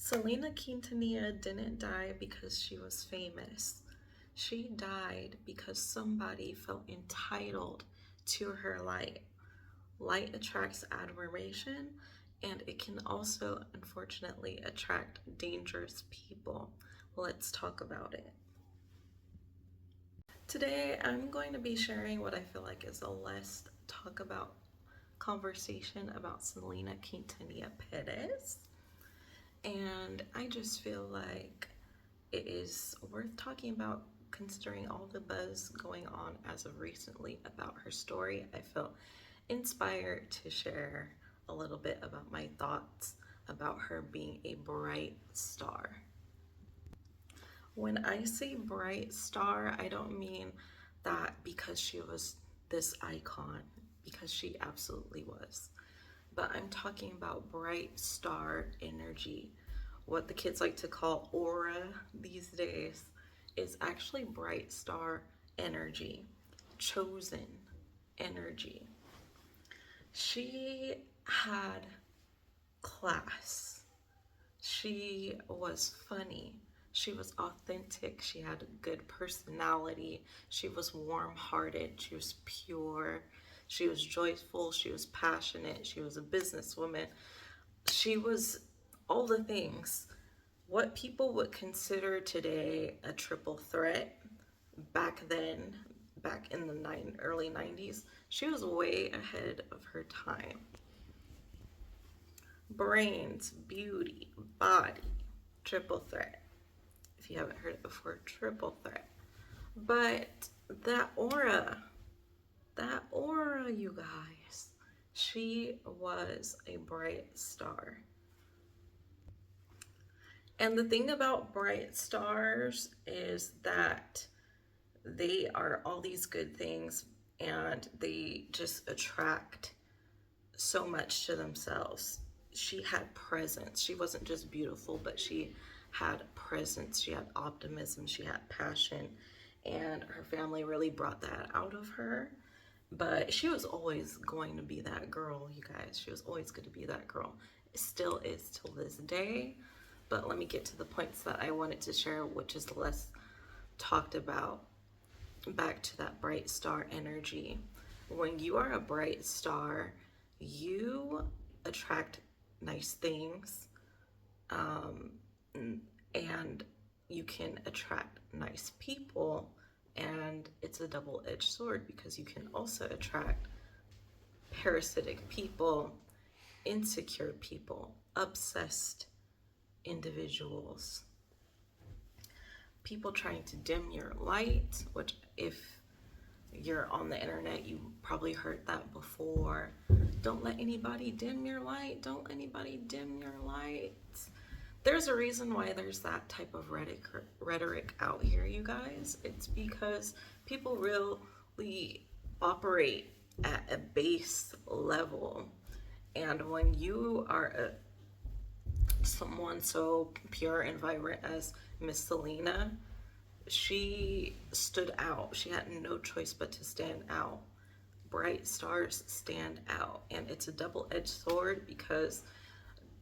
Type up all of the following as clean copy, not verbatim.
Selena Quintanilla didn't die because she was famous. She died because somebody felt entitled to her light. Light attracts admiration, and it can also, unfortunately, attract dangerous people. Let's talk about it. Today, I'm going to be sharing what I feel like is a less talk about conversation about Selena Quintanilla Perez. And I just feel like it is worth talking about considering all the buzz going on as of recently about her story. I felt inspired to share a little bit about my thoughts about her being a bright star. When I say bright star, I don't mean that because she was this icon, because she absolutely was. But I'm talking about bright star energy. What the kids like to call aura these days is actually bright star energy, chosen energy. She had class. She was funny. She was authentic. She had a good personality. She was warm hearted. She was pure. She was joyful. She was passionate. She was a businesswoman. She was all the things. What people would consider today a triple threat, back then, back in the early 90s, she was way ahead of her time. Brains, beauty, body, triple threat. If you haven't heard it before, triple threat. But that aura, you guys, she was a bright star. And the thing about bright stars is that they are all these good things and they just attract so much to themselves. She had presence. She wasn't just beautiful, but she had presence. She had optimism. She had passion. And her family really brought that out of her. But she was always going to be that girl, you guys. She was always going to be that girl. It still is till this day. But let me get to the points that I wanted to share, which is less talked about. Back to that bright star energy. When you are a bright star, you attract nice things, and you can attract nice people, and it's a double-edged sword because you can also attract parasitic people, insecure people, obsessed individuals, people trying to dim your light, which if you're on the internet, you probably heard that before. Don't let anybody dim your light. Don't let anybody dim your light. There's a reason why there's that type of rhetoric out here, you guys. It's because people really operate at a base level. And when you are someone so pure and vibrant as Miss Selena, she stood out. She had no choice but to stand out. Bright stars stand out, and it's a double-edged sword because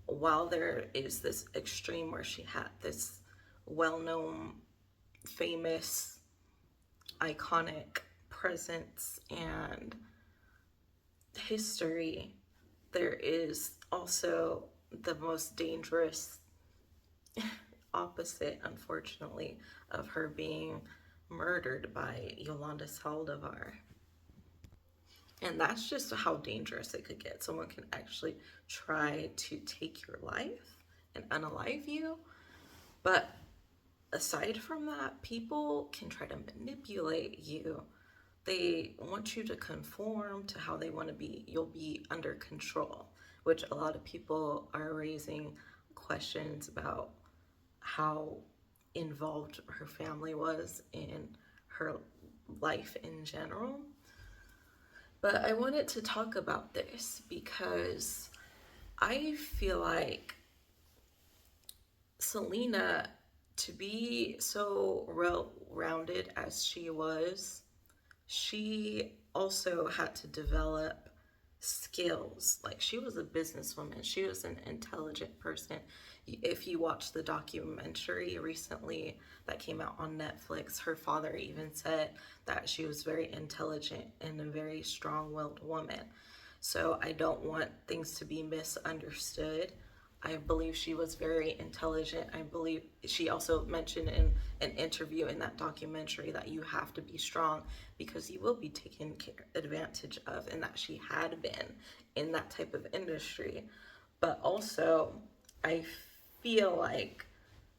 while there is this extreme where she had this well-known, famous, iconic presence and history, there is also the most dangerous opposite, unfortunately, of her being murdered by Yolanda Saldivar. And that's just how dangerous it could get. Someone can actually try to take your life and unalive you. But aside from that, people can try to manipulate you. They want you to conform to how they want to be. You'll be under control, which a lot of people are raising questions about how involved her family was in her life in general. But I wanted to talk about this because I feel like Selena, to be so well-rounded as she was, she also had to develop skills. Like, she was a businesswoman, she was an intelligent person. If you watch the documentary recently that came out on Netflix, her father even said that she was very intelligent and a very strong-willed woman. So I don't want things to be misunderstood. I believe she was very intelligent. I believe she also mentioned in an interview in that documentary that you have to be strong because you will be taken advantage of, and that she had been in that type of industry. But also, I feel like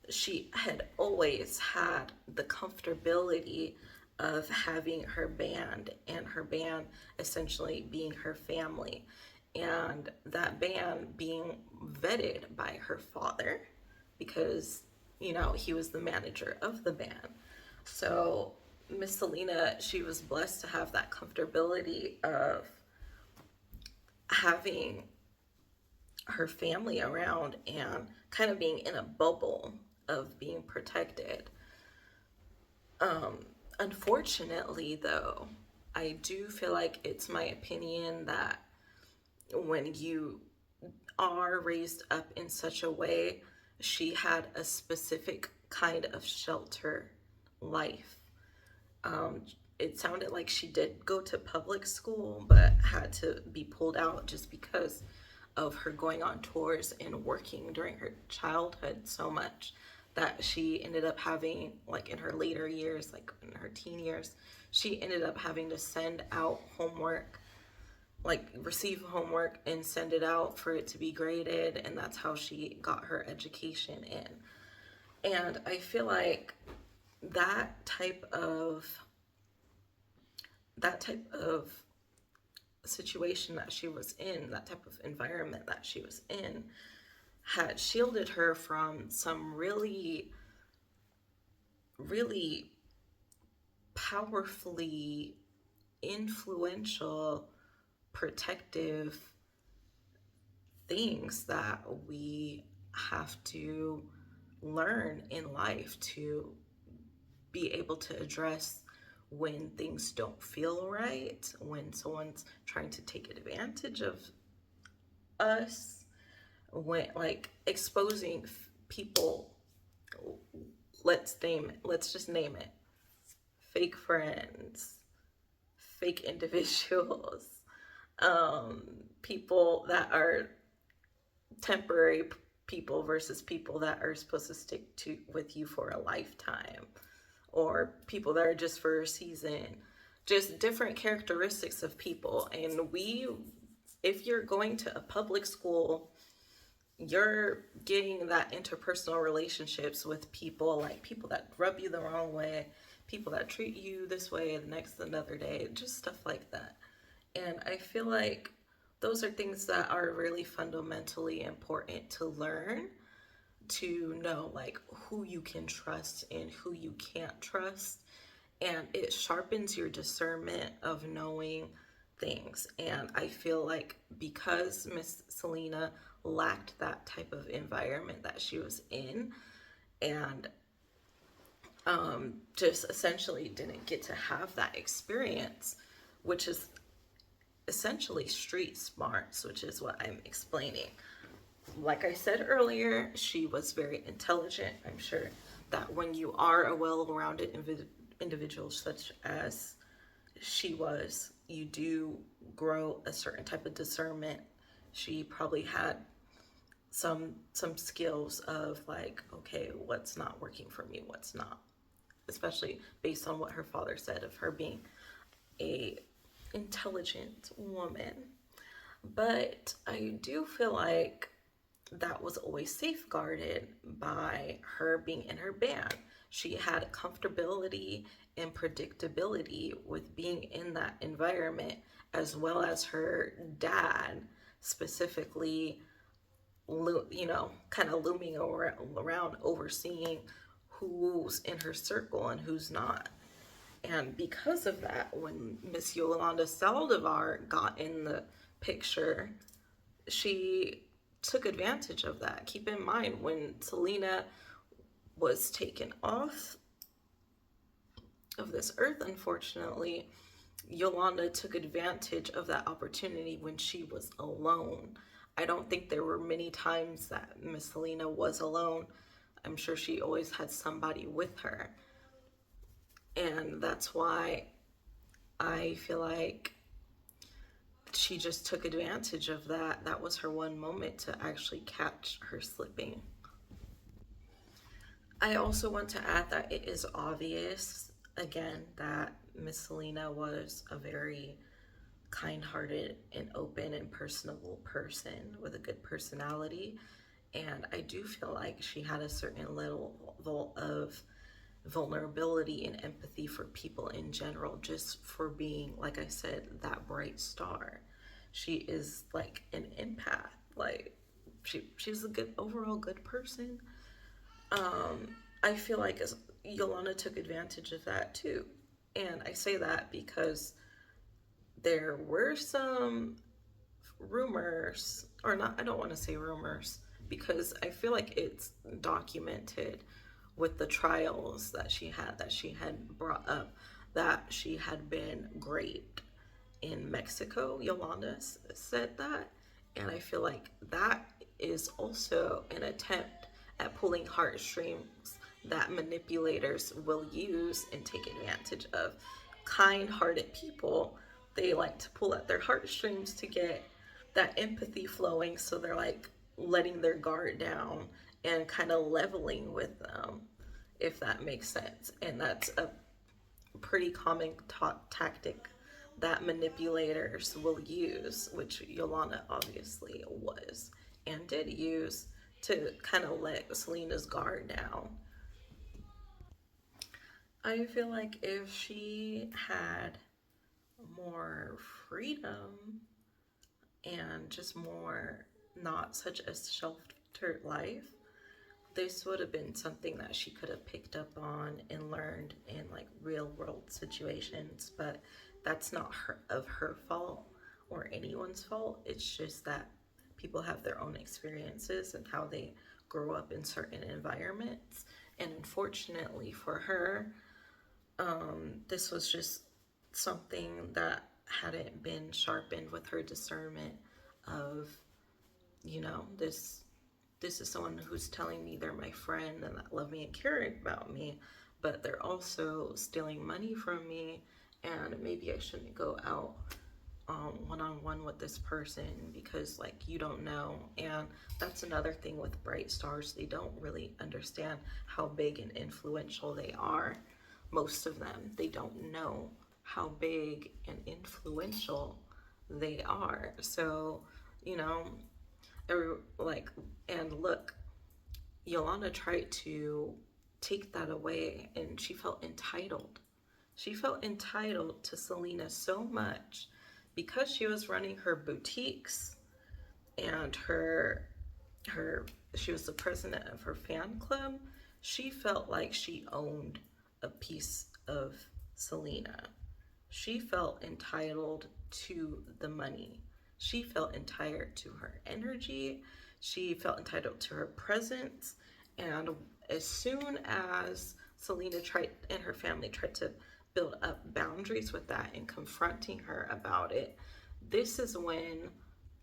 she had always had the comfortability of having her band, and her band essentially being her family, and that band being vetted by her father because, he was the manager of the band. So Miss Selena, she was blessed to have that comfortability of having her family around and kind of being in a bubble of being protected. Unfortunately, though, I do feel like it's my opinion that when you are raised up in such a way, she had a specific kind of shelter life. It sounded like she did go to public school, but had to be pulled out just because of her going on tours and working during her childhood so much that she ended up having, like in her later years, like in her teen years, she ended up having to send out homework, like receive homework and send it out for it to be graded, and that's how she got her education in. And I feel like that type of that type of situation that she was in, that type of environment that she was in, had shielded her from some really, really powerfully influential, protective things that we have to learn in life to be able to address when things don't feel right, when someone's trying to take advantage of us, when, like, exposing people, let's just name it, fake friends, fake individuals, people that are temporary people versus people that are supposed to stick to with you for a lifetime, or people that are just for a season, just different characteristics of people. And if you're going to a public school, you're getting that interpersonal relationships with people, like people that rub you the wrong way, people that treat you this way the next another day, just stuff like that. And I feel like those are things that are really fundamentally important to learn, to know like who you can trust and who you can't trust. And it sharpens your discernment of knowing things. And I feel like because Miss Selena lacked that type of environment that she was in, and just essentially didn't get to have that experience, which is essentially street smarts, which is what I'm explaining. Like I said earlier, she was very intelligent. I'm sure that when you are a well-rounded individual such as she was, you do grow a certain type of discernment. She probably had some skills of like, okay, what's not working for me, what's not, especially based on what her father said of her being a intelligent woman. But I do feel like that was always safeguarded by her being in her band. She had comfortability and predictability with being in that environment, as well as her dad specifically, kind of looming around overseeing who's in her circle and who's not. And because of that, when Miss Yolanda Saldivar got in the picture, she took advantage of that. Keep in mind, when Selena was taken off of this earth, unfortunately, Yolanda took advantage of that opportunity when she was alone. I don't think there were many times that Miss Selena was alone. I'm sure she always had somebody with her. And that's why I feel like she just took advantage of that. That was her one moment to actually catch her slipping. I also want to add that it is obvious, again, that Miss Selena was a very kind hearted and open and personable person with a good personality. And I do feel like she had a certain level of vulnerability and empathy for people in general, just for being, like I said, that bright star. She is like an empath. Like she's a good overall good person. I feel like Yolanda took advantage of that too. And I say that because there were some rumors, or not, I don't want to say rumors, because I feel like it's documented with the trials that she had brought up, that she had been raped in Mexico. Yolanda said that. And I feel like that is also an attempt at pulling heartstrings that manipulators will use and take advantage of. Kind hearted people, they like to pull at their heartstrings to get that empathy flowing. So they're like letting their guard down and kind of leveling with them, if that makes sense. And that's a pretty common tactic that manipulators will use, which Yolanda obviously was and did use to kind of let Selena's guard down. I feel like if she had more freedom and just more, not such a sheltered life, this would have been something that she could have picked up on and learned in like real world situations. But that's not her fault or anyone's fault. It's just that people have their own experiences and how they grow up in certain environments. And unfortunately for her, this was just something that hadn't been sharpened with her discernment of, this is someone who's telling me they're my friend and that love me and care about me, but they're also stealing money from me, and maybe I shouldn't go out one on one with this person because, like, you don't know. And that's another thing with bright stars, they don't really understand how big and influential they are. Most of them, they don't know how big and influential they are. So, you know, like, and look, Yolanda tried to take that away, and she felt entitled. She felt entitled to Selena so much because she was running her boutiques and her she was the president of her fan club. She felt like she owned a piece of Selena. She felt entitled to the money. She felt entitled to her energy. She felt entitled to her presence. And as soon as Selena tried and her family tried to build up boundaries with that and confronting her about it, this is when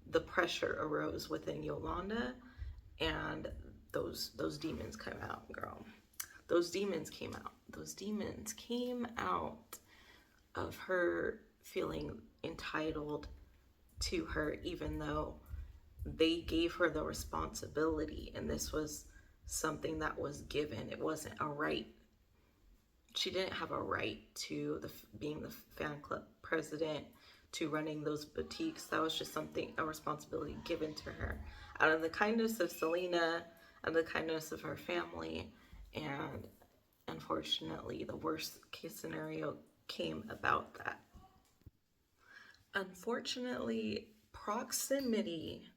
the pressure arose within Yolanda, and those demons came out, girl. Those demons came out. Those demons came out of her feeling entitled to her, even though they gave her the responsibility, and this was something that was given. It wasn't a right. She didn't have a right to being the fan club president, to running those boutiques. That was just something, a responsibility given to her out of the kindness of Selena and the kindness of her family. And unfortunately, the worst case scenario came about that. Unfortunately, proximity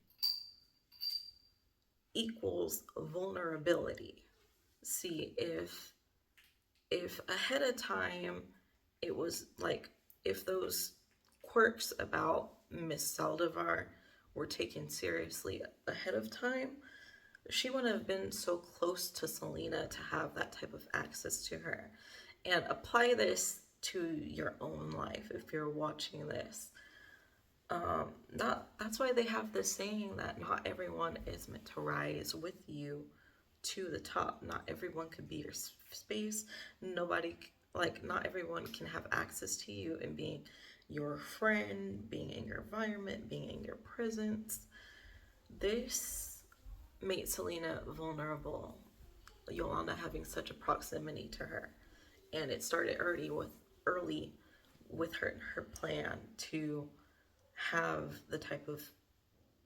equals vulnerability. See, if ahead of time it was like, if those quirks about Miss Saldivar were taken seriously ahead of time, she wouldn't have been so close to Selena to have that type of access to her. And apply this to your own life if you're watching this. That's why they have this saying that not everyone is meant to rise with you to the top. Not everyone could be your space. Nobody, like, not everyone can have access to you and being your friend, being in your environment, being in your presence. This made Selena vulnerable, Yolanda having such a proximity to her. And it started early with her plan to have the type of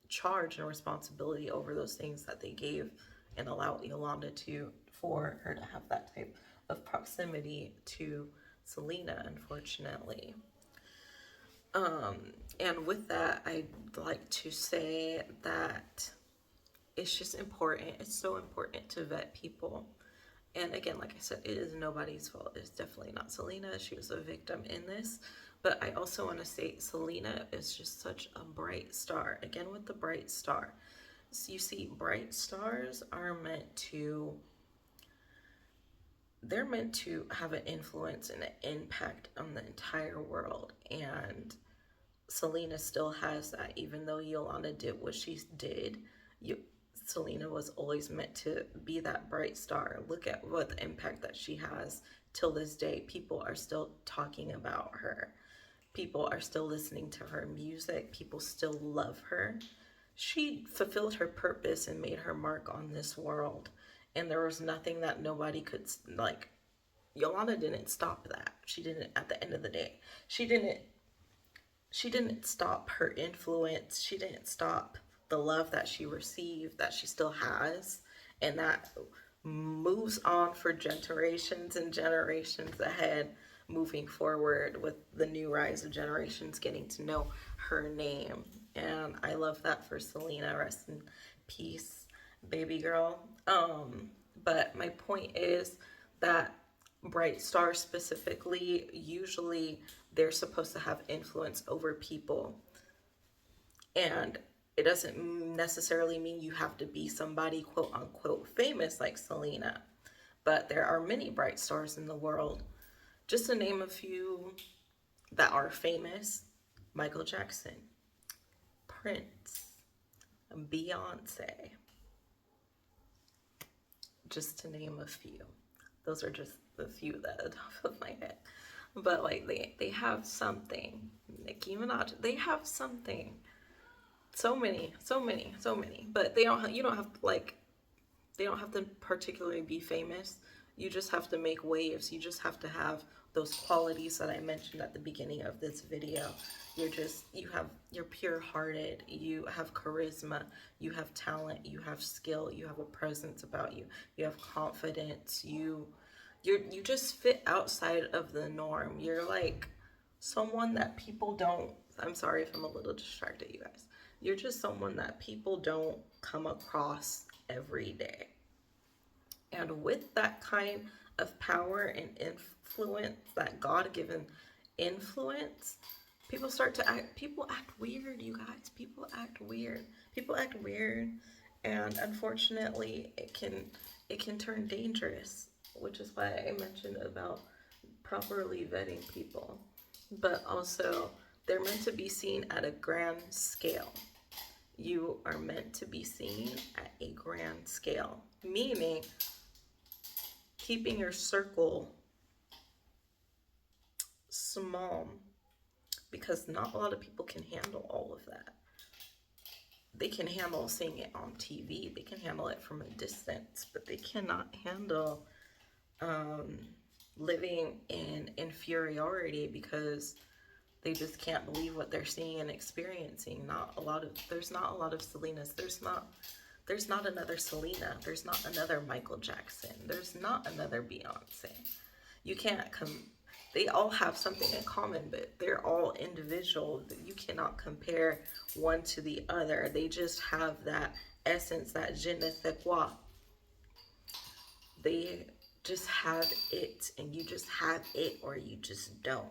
charge and responsibility over those things that they gave, and allowed Yolanda to, for her to have that type of proximity to Selena, unfortunately. And with that, I'd like to say that it's just important. It's so important to vet people. And again, like I said, it is nobody's fault. It's definitely not Selena. She was a victim in this. But I also want to say Selena is just such a bright star. Again, with the bright star. So you see, bright stars are meant to, they're meant to have an influence and an impact on the entire world. And Selena still has that, even though Yolanda did what she did. Selena was always meant to be that bright star. Look at what the impact that she has till this day. People are still talking about her. People are still listening to her music. People still love her. She fulfilled her purpose and made her mark on this world. And there was nothing that nobody could, like, Yolanda didn't stop that. She didn't, at the end of the day. She didn't stop her influence. She didn't stop the love that she received, that she still has, and that moves on for generations and generations ahead, moving forward with the new rise of generations getting to know her name. And I love that for Selena. Rest in peace, baby girl. But my point is that bright stars specifically, usually they're supposed to have influence over people. And it doesn't necessarily mean you have to be somebody quote unquote famous like Selena. But there are many bright stars in the world. Just to name a few that are famous: Michael Jackson, Prince, Beyonce. Just to name a few. Those are just the few that are top of my head. But like they have something. Nicki Minaj, they have something. So many, so many, so many. But they don't. You don't have to, like, they don't have to particularly be famous. You just have to make waves. You just have to have those qualities that I mentioned at the beginning of this video. You're pure-hearted. You have charisma. You have talent. You have skill. You have a presence about you. You have confidence. You just fit outside of the norm. You're like someone that people don't. I'm sorry if I'm a little distracted, you guys. You're just someone that people don't come across every day. And with that kind of power and influence, that God-given influence, people act weird, you guys. People act weird. People act weird, and unfortunately it can turn dangerous, which is why I mentioned about properly vetting people. But also, they're meant to be seen at a grand scale. You are meant to be seen at a grand scale, meaning keeping your circle small, because not a lot of people can handle all of that. They can handle seeing it on TV, they can handle it from a distance, but they cannot handle living in inferiority because they just can't believe what they're seeing and experiencing. There's not a lot of Selenas. There's not another Selena. There's not another Michael Jackson. There's not another Beyonce. You can't they all have something in common, but they're all individual. You cannot compare one to the other. They just have that essence, that je ne sais quoi. They just have it, and you just have it or you just don't.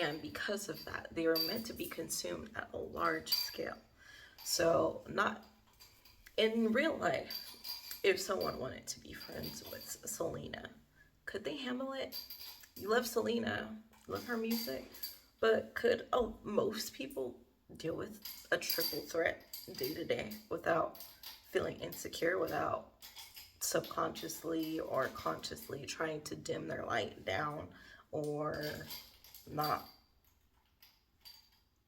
And because of that, they are meant to be consumed at a large scale. So, not in real life, if someone wanted to be friends with Selena, could they handle it? You love Selena, you love her music, but could most people deal with a triple threat day to day without feeling insecure, without subconsciously or consciously trying to dim their light down or not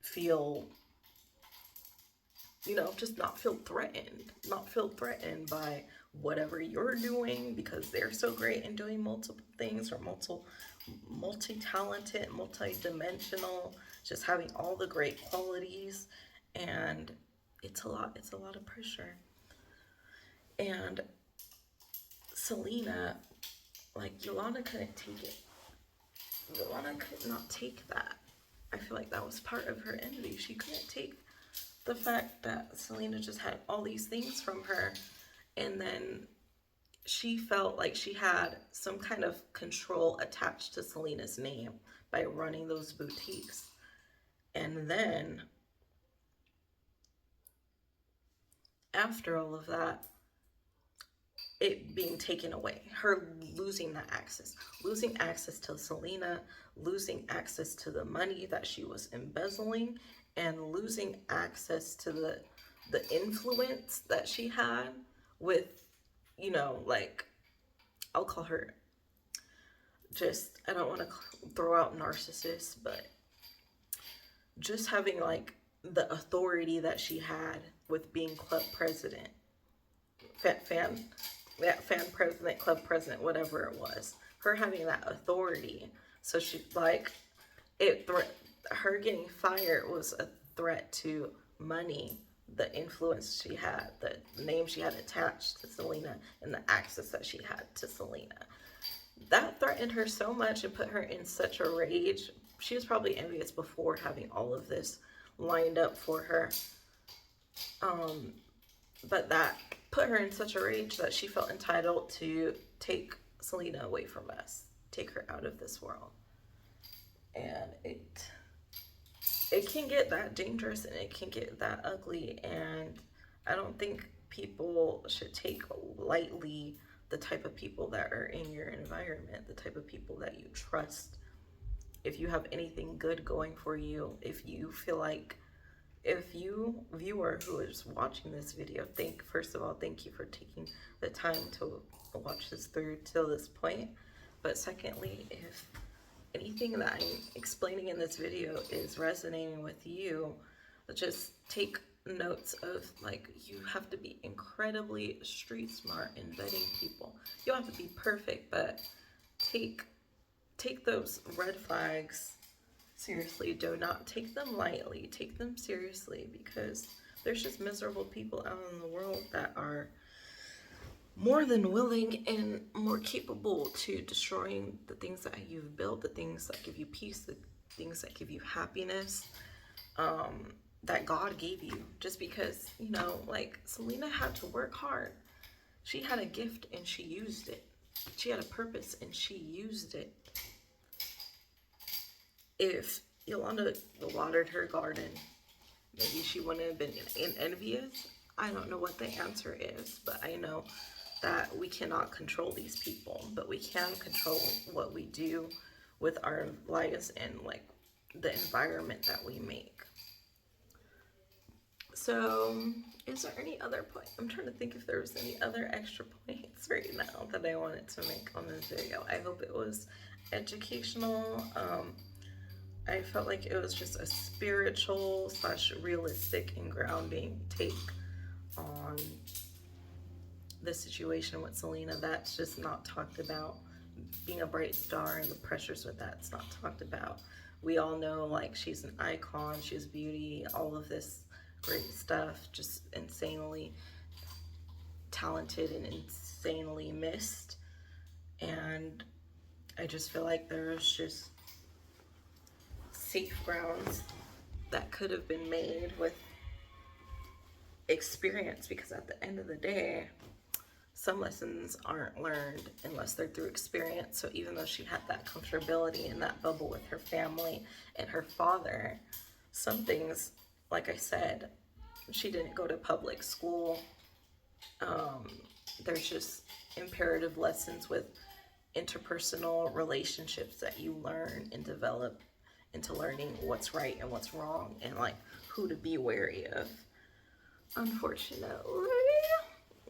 feel, just not feel threatened by whatever you're doing because they're so great in doing multiple things or multi-talented, multi-dimensional, just having all the great qualities. And it's a lot of pressure. And Selena, like, Yolanda couldn't take it. Yolanda could not take that. I feel like that was part of her envy. She couldn't take the fact that Selena just had all these things from her, and then she felt like she had some kind of control attached to Selena's name by running those boutiques. And then after all of that, it being taken away, her losing access to Selena, losing access to the money that she was embezzling, and losing access to the influence that she had with, like, I'll call her, just, I don't want to throw out narcissist, but just having like the authority that she had with being club president, fan president, club president, whatever it was, her having that authority. So she, like, her getting fired was a threat to money, the influence she had, the name she had attached to Selena, and the access that she had to Selena. That threatened her so much and put her in such a rage. She was probably envious before having all of this lined up for her. But that put her in such a rage that she felt entitled to take Selena away from us, take her out of this world. And it can get that dangerous and it can get that ugly. And I don't think people should take lightly the type of people that are in your environment, the type of people that you trust. If you have anything good going for you, if you feel like, if you, viewer who is watching this video, first of all, thank you for taking the time to watch this through till this point. But secondly, if anything that I'm explaining in this video is resonating with you, just take notes of, like, you have to be incredibly street smart in vetting people. You don't have to be perfect, but take those red flags seriously. Do not take them lightly. Take them seriously, because there's just miserable people out in the world that are more than willing and more capable to destroying the things that you've built, the things that give you peace, the things that give you happiness, that God gave you. Just because, like, Selena had to work hard. She had a gift and she used it. She had a purpose and she used it. If Yolanda watered her garden, maybe she wouldn't have been envious. I don't know what the answer is, but I know that we cannot control these people, but we can control what we do with our lives and, like, the environment that we make. So, is there any other point? I'm trying to think if there was any other extra points right now that I wanted to make on this video. I hope it was educational. I felt like it was just a spiritual / realistic and grounding take on the situation with Selena. That's just not talked about. Being a bright star and the pressures with that's not talked about. We all know, like, she's an icon, she's beauty, all of this great stuff, just insanely talented and insanely missed. And I just feel like there's just safe grounds that could have been made with experience, because at the end of the day, some lessons aren't learned unless they're through experience. So even though she had that comfortability in that bubble with her family and her father, some things, like I said, she didn't go to public school. There's just imperative lessons with interpersonal relationships that you learn and develop into learning what's right and what's wrong, and like who to be wary of. Unfortunately,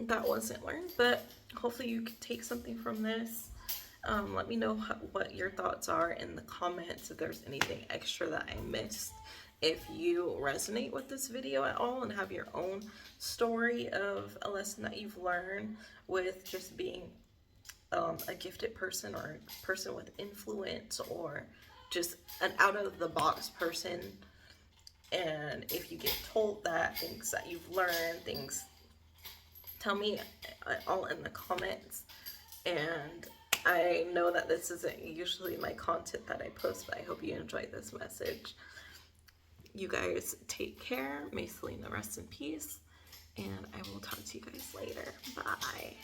that wasn't learned, but hopefully you can take something from this. Let me know what your thoughts are in the comments, if there's anything extra that I missed. If you resonate with this video at all and have your own story of a lesson that you've learned with just being a gifted person, or a person with influence, or just an out-of-the-box person, and if you get told that, things that you've learned, things, tell me all in the comments. And I know that this isn't usually my content that I post, but I hope you enjoyed this message. You guys take care. May Selena rest in peace. And I will talk to you guys later. Bye.